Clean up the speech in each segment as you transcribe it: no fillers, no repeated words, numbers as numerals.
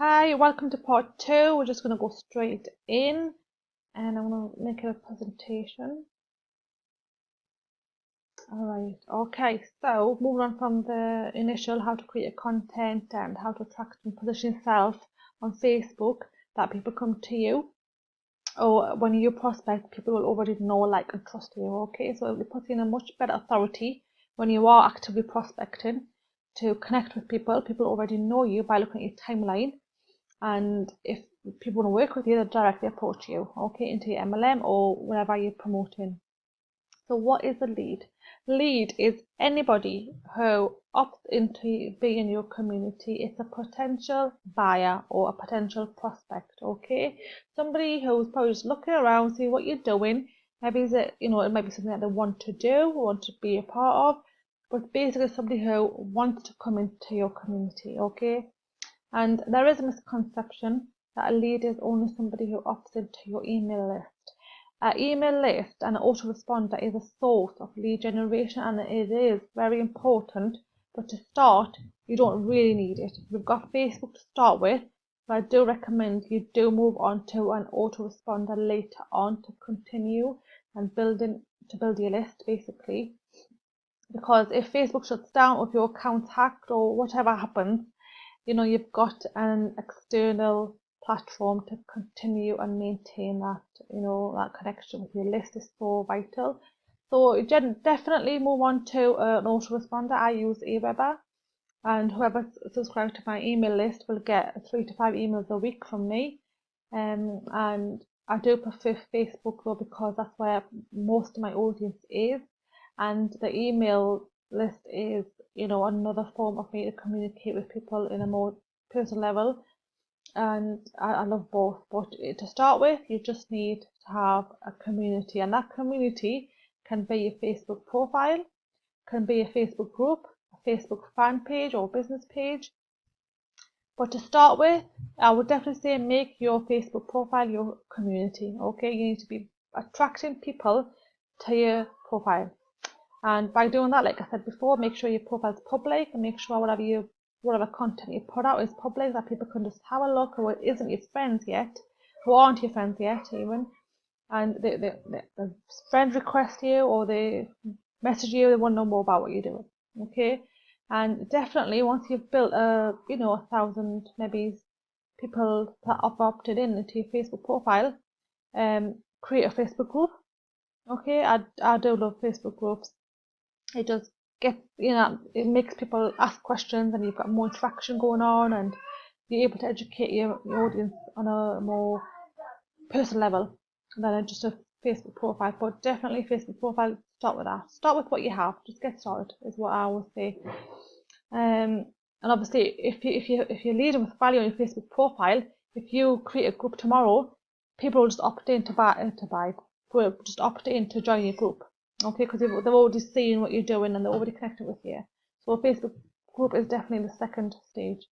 Hi, welcome to part two. We're just going to go straight in and I'm going to make a presentation. Alright, okay, so moving on from the initial how to create content and how to attract and position yourself on Facebook that people come to you. Or when you prospect, people will already know, like, and trust you, okay? So it puts you in a much better authority when you are actively prospecting to connect with people. People already know you by looking at your timeline. And if people want to work with you, they'll directly approach you, okay, into your MLM or whatever you're promoting. So what is a lead? Lead is anybody who opts into being in your community. It's a potential buyer or a potential prospect, okay? Somebody who's probably just looking around, see what you're doing. Maybe it might be something that they want to do, want to be a part of, but basically somebody who wants to come into your community, okay? And there is a misconception that a lead is only somebody who opts into your email list. An email list and an autoresponder is a source of lead generation, and it is very important. But to start, you don't really need it. We've got Facebook to start with, but I do recommend you do move on to an autoresponder later on to continue and build your list, basically. Because if Facebook shuts down or if your account's hacked or whatever happens, you've got an external platform to continue and maintain that, that connection with your list is so vital. So definitely move on to an autoresponder. I use Aweber, and whoever subscribes to my email list will get 3 to 5 emails a week from me. And I do prefer Facebook though, because that's where most of my audience is, and the email list is another form of me to communicate with people in a more personal level, and I love both. But to start with, you just need to have a community, and that community can be your Facebook profile, can be a Facebook group, a Facebook fan page or business page. But to start with, I would definitely say make your Facebook profile your community, okay? You need to be attracting people to your profile. And by doing that, like I said before, make sure your profile is public, and make sure whatever content you put out is public, that people can just have a look, who isn't your friends yet, who aren't your friends yet even, and the friend request you or they message you, they want to know more about what you're doing, okay? And definitely once you've built 1,000 maybe people that have opted in into your Facebook profile, create a Facebook group, okay? I do love Facebook groups. It just it makes people ask questions, and you've got more interaction going on, and you're able to educate your audience on a more personal level than just a Facebook profile. But definitely Facebook profile, start with that. Start with what you have. Just get started is what I always say. And obviously, if you're leading with value on your Facebook profile, if you create a group tomorrow, people will just opt in will just opt in to join your group, okay? Because they've already seen what you're doing and they're already connected with you. So a Facebook group is definitely the second stage.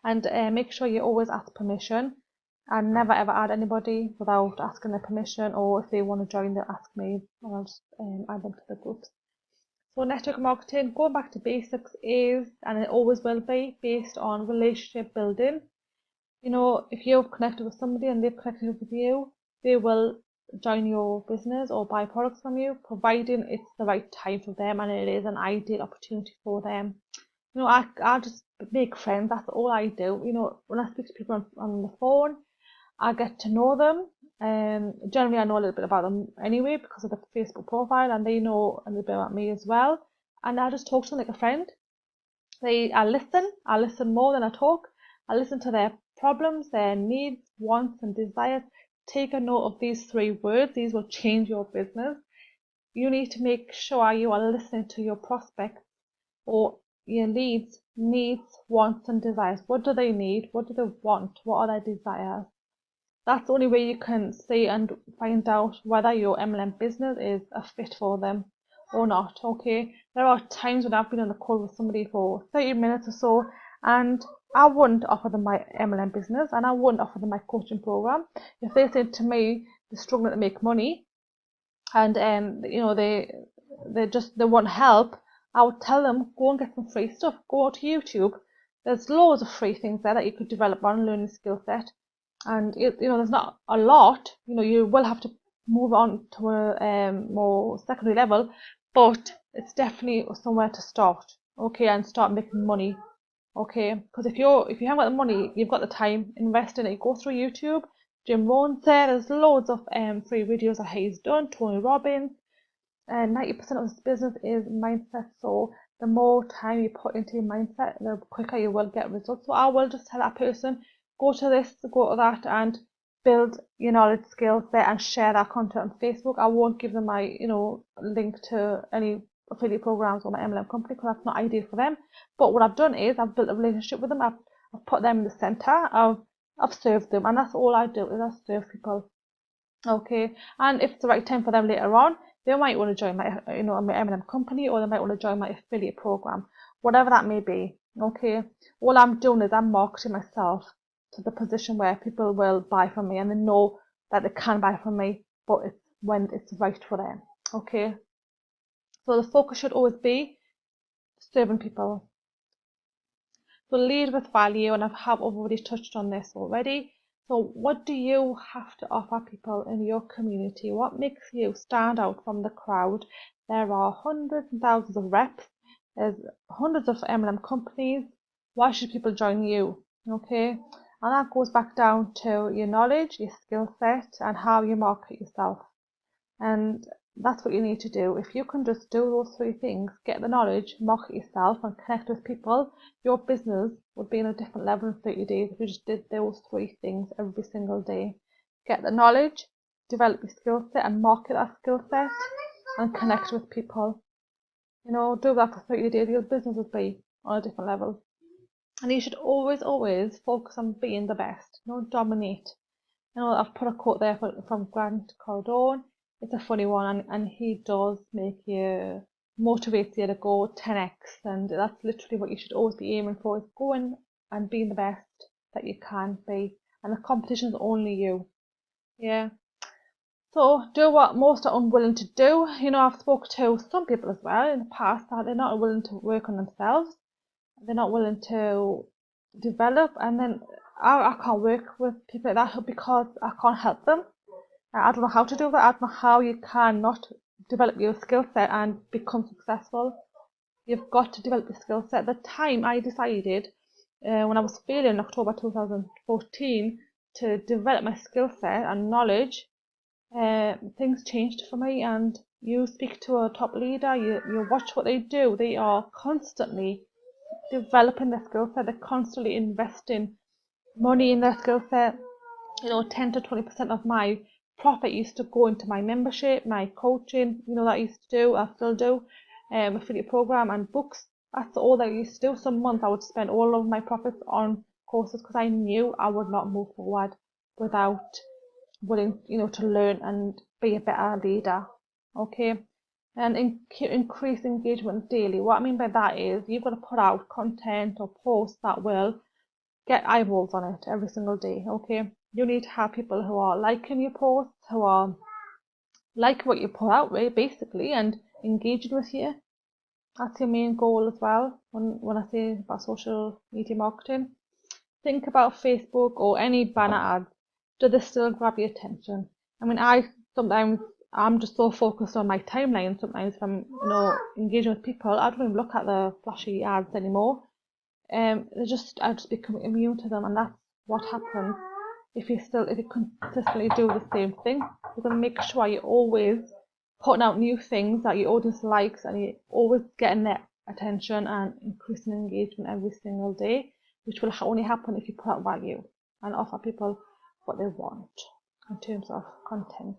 And make sure you always ask permission, and never ever add anybody without asking their permission, or if they want to join, they'll ask me and I'll just add them to the groups. So network marketing, going back to basics, is, and it always will be, based on relationship building. If you've connected with somebody and they've connected with you, they will join your business or buy products from you, providing it's the right time for them and it is an ideal opportunity for them. I just make friends. That's all I do. When I speak to people on the phone, I get to know them. Generally, I know a little bit about them anyway because of the Facebook profile, and they know a little bit about me as well. And I just talk to them like a friend. I listen more than I talk. I listen to their problems, their needs, wants, and desires. Take a note of these 3 words. These will change your business. You need to make sure you are listening to your prospects or your leads, needs, wants, and desires. What do they need? What do they want? What are their desires? That's the only way you can see and find out whether your MLM business is a fit for them or not, okay? There are times when I've been on the call with somebody for 30 minutes or so, and I wouldn't offer them my MLM business and I wouldn't offer them my coaching program if they said to me they're struggling to make money and they want help. I would tell them, go and get some free stuff. Go to YouTube, There's loads of free things there that you could develop on, learn a skill set. And there's not a lot. You will have to move on to a more secondary level, but it's definitely somewhere to start, okay, and start making money, okay. Because if you haven't got the money, you've got the time, invest in it. Go through YouTube. Jim Rohn's there's loads of free videos that he's done. Tony Robbins. 90% of this business is mindset. So the more time you put into your mindset, the quicker you will get results. So I will just tell that person, go to this, go to that, and build your knowledge, skills there, and share that content on Facebook. I won't give them my link to any affiliate programs or my MLM company, because that's not ideal for them. But what I've done is I've built a relationship with them. I've put them in the center. I've served them, and that's all I do, is I serve people, okay. And if it's the right time for them later on, they might want to join my my MLM company, or they might want to join my affiliate program, whatever that may be, okay. All I'm doing is I'm marketing myself to the position where people will buy from me, and they know that they can buy from me, but it's when it's right for them, okay. So the focus should always be serving people. So lead with value, and I've already touched on this already. So what do you have to offer people in your community? What makes you stand out from the crowd? There are hundreds and thousands of reps. There's hundreds of MLM companies. Why should people join you? Okay. And that goes back down to your knowledge, your skill set, and how you market yourself. And that's what you need to do. If you can just do those three things, get the knowledge, market yourself, and connect with people, your business would be in a different level in 30 days if you just did those three things every single day. Get the knowledge, develop your skill set, and market that skill set, and connect with people. Do that for 30 days, your business will be on a different level. And you should always focus on being the best, dominate. I've put a quote there from Grant Cardone. It's a funny one, and he does motivates you to go 10x, and that's literally what you should always be aiming for, is going and being the best that you can be, and the competition is only you. Yeah. So do what most are unwilling to do. I've spoken to some people as well in the past that they're not willing to work on themselves, they're not willing to develop, and then I can't work with people like that because I can't help them. I don't know how to do that. I don't know how you can not develop your skill set and become successful. You've got to develop your skill set. The time I decided, when I was failing in October 2014, to develop my skill set and knowledge, things changed for me. And you speak to a top leader, you watch what they do. They are constantly developing their skill set. They're constantly investing money in their skill set. 10 to 20% of my profit used to go into my membership, my coaching, that I used to do, I still do, affiliate program and books. That's all that I used to do. Some months I would spend all of my profits on courses, because I knew I would not move forward without willing, to learn and be a better leader, okay. And increase engagement daily. What I mean by that is you've got to put out content or posts that will get eyeballs on it every single day, okay. You need to have people who are liking your posts, who are like what you put out, right, basically, and engaging with you. That's your main goal as well. When I say about social media marketing, think about Facebook or any banner ads. Do they still grab your attention? I mean, I'm just so focused on my timeline. Sometimes if I'm engaging with people, I don't even look at the flashy ads anymore. I just become immune to them, and that's what happens if you consistently do the same thing. You're going to make sure you're always putting out new things that your audience likes, and you're always getting their attention and increasing engagement every single day, which will only happen if you put out value and offer people what they want in terms of content.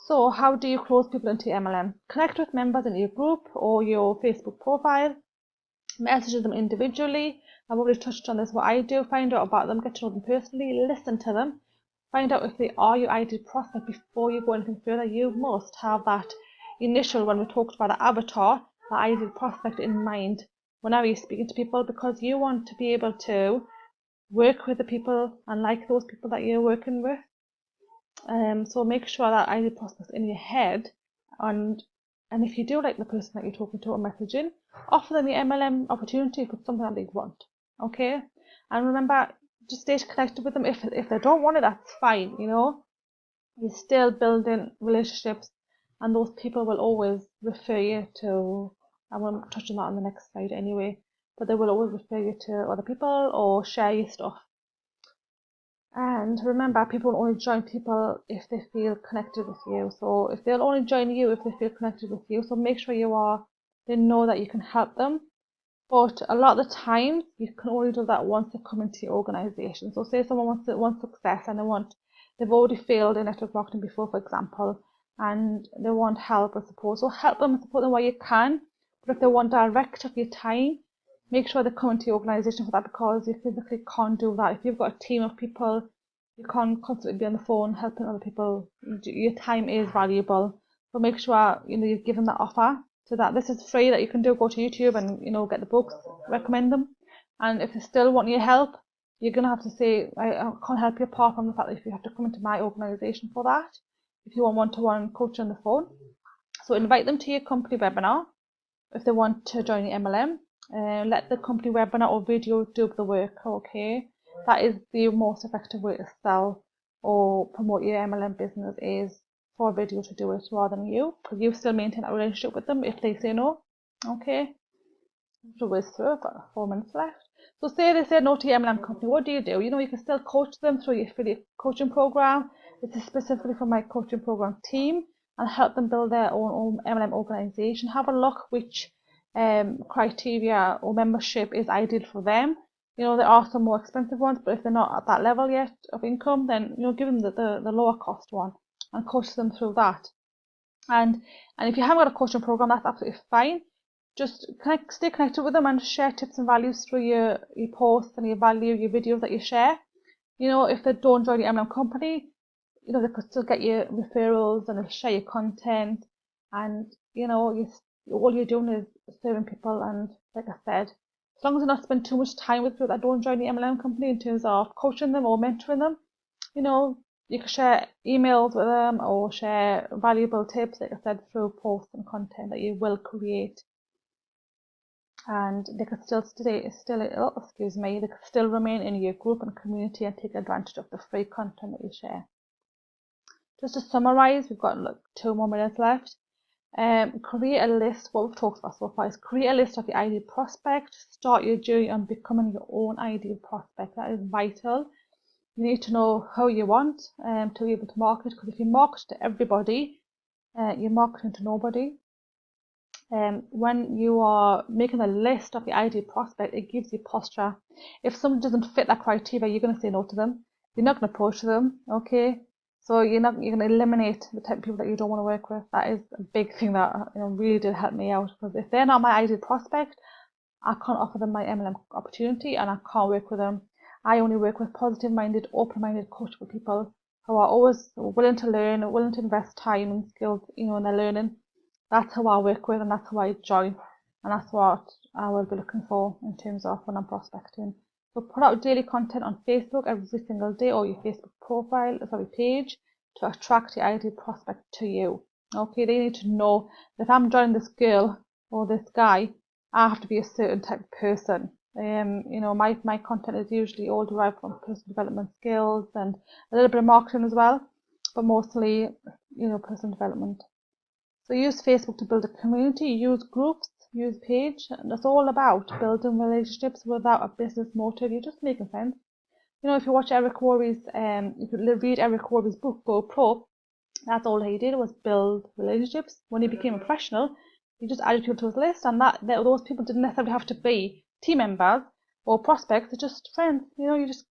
So how do you close people into MLM? Connect with members in your group or your Facebook profile. Message them individually. I've already touched on this, what I do. Find out about them, get to know them personally, listen to them, find out if they are your ideal prospect before you go anything further. You must have that initial, when we talked about the avatar, the ideal prospect in mind whenever you're speaking to people, because you want to be able to work with the people and like those people that you're working with. So make sure that ideal prospect's in your head, and if you do like the person that you're talking to or messaging, offer them the MLM opportunity if it's something that they want. Okay, and remember, just stay connected with them. If they don't want it, that's fine. You're still building relationships, and those people will always refer you to. I will touch on that on the next slide anyway, but they will always refer you to other people or share your stuff. And remember, people will only join people if they feel connected with you. So if they'll only join you if they feel connected with you. So make sure they know that you can help them. But a lot of the time, you can only do that once they come into your organization. So say someone wants success and they've already failed in network marketing before, for example, and they want help or support. So help them and support them where you can. But if they want direct of your time, make sure they come into your organization for that, because you physically can't do that. If you've got a team of people, you can't constantly be on the phone helping other people. Your time is valuable. So make sure you give them that offer. So that this is free, that you can go to YouTube and get the books, recommend them. And if they still want your help, you're gonna have to say, I can't help you, apart from the fact that if you have to come into my organization for that, if you want one-to-one coaching on the phone. So invite them to your company webinar if they want to join the MLM. Let the company webinar or video do the work. Okay, that is the most effective way to sell or promote your MLM business, is for a video to do it rather than you, because you still maintain that relationship with them if they say no. Okay, to whiz through, about 4 minutes left. So say they say no to your MLM company, what do? You can still coach them through your affiliate coaching program. This is specifically for my coaching program team, and help them build their own MLM organization. Have a look which criteria or membership is ideal for them. There are some more expensive ones, but if they're not at that level yet of income, then give them the lower cost one and coach them through that. And if you haven't got a coaching program, that's absolutely fine. Just stay connected with them and share tips and values through your posts and your videos that you share. If they don't join your MLM company, they could still get your referrals and they'll share your content. And all you're doing is serving people. And like I said, as long as you not spend too much time with people that don't join the MLM company in terms of coaching them or mentoring them, you can share emails with them or share valuable tips, like I said, through posts and content that you will create. And they could still remain in your group and community and take advantage of the free content that you share. Just to summarize, we've got 2 more minutes left. Create a list. What we've talked about so far is create a list of your ideal prospect. Start your journey on becoming your own ideal prospect. That is vital. You need to know how you want to be able to market, because if you market to everybody, you're marketing to nobody. When you are making a list of your ideal prospect, it gives you posture. If someone doesn't fit that criteria, you're going to say no to them. You're not going to approach them. Okay, so you're going to eliminate the type of people that you don't want to work with. That is a big thing that really did help me out, because if they're not my ideal prospect, I can't offer them my MLM opportunity and I can't work with them. I only work with positive-minded, open-minded, coachable people who are always willing to learn, willing to invest time and skills, in their learning. That's who I work with, and that's who I join, and that's what I will be looking for in terms of when I'm prospecting. So put out daily content on Facebook every single day, or your Facebook page, to attract the ideal prospect to you. Okay, they need to know that if I'm joining this girl or this guy, I have to be a certain type of person. My content is usually all derived from personal development skills and a little bit of marketing as well, but mostly, personal development. So use Facebook to build a community, use groups, use page, and it's all about building relationships without a business motive. You're just making friends. If you watch Eric Worre's, if you read Eric Worre's book, Go Pro, that's all he did was build relationships. When he became a professional, he just added people to his list, and those people didn't necessarily have to be team members or prospects. They're just friends. You just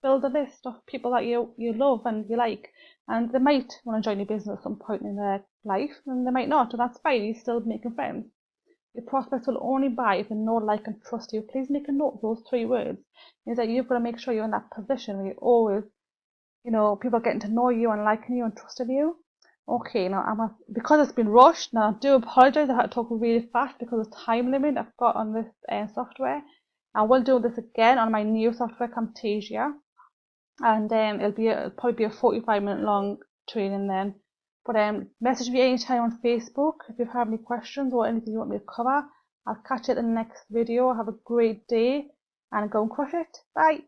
build a list of people that you love and you like, and they might want to join your business at some point in their life, and they might not, and that's fine. You're still making friends. Your prospects will only buy if they know, like, and trust you. Please make a note of those 3 words. Is that you've got to make sure you're in that position where you always, people are getting to know you and liking you and trusting you. Okay, now because it's been rushed. Now I do apologize. I had to talk really fast because of the time limit I've got on this software. I will do this again on my new software, Camtasia, and it'll probably be a 45-minute long training then. But message me anytime on Facebook if you have any questions or anything you want me to cover. I'll catch you at the next video. Have a great day. and go and crush it. Bye.